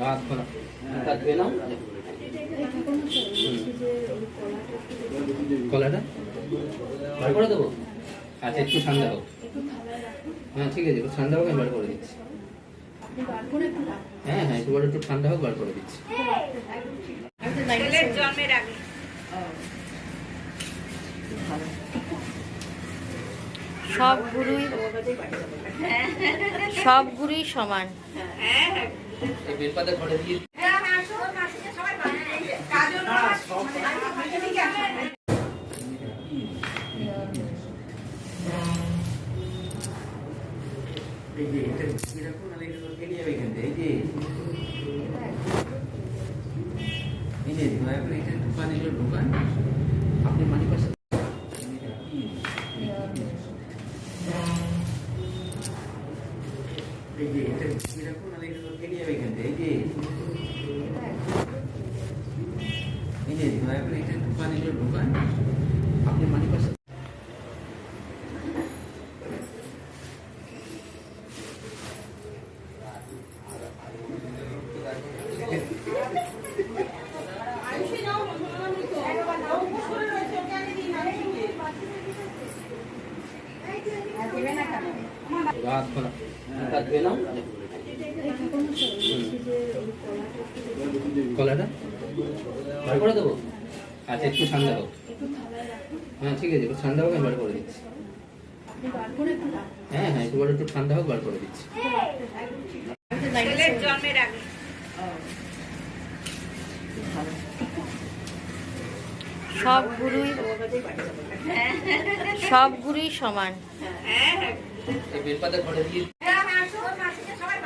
রাত ভরা থাকবে না কলাটা বার করে দেবো। আচ্ছা একটু ঠান্ডা হোক। হ্যাঁ ঠিক আছে, একটু ঠান্ডা হোক, আমি বার করে দিচ্ছি। হ্যাঁ হ্যাঁ একটু ঠান্ডা হোক, বার করে দিচ্ছি। জন্মের আগে সব গুরুই সমান। এই বেলপাতা ঘরে দিয়ে ঢোকান আপনি মানি পাশে ঢোকান আপনি মানি পাশে রাত ভরা থাকবে না কলাটা বার করে দেবো। আচ্ছা একটু ঠান্ডা হোক। হ্যাঁ ঠিক আছে, একটু ঠান্ডা হোক, আমি বার করে দিচ্ছি। হ্যাঁ হ্যাঁ একটু ঠান্ডা হোক, বার করে দিচ্ছি। জন্মের আগে সব গুরুই সমান। এই বেলপাতা ঘরে দিয়ে সবাই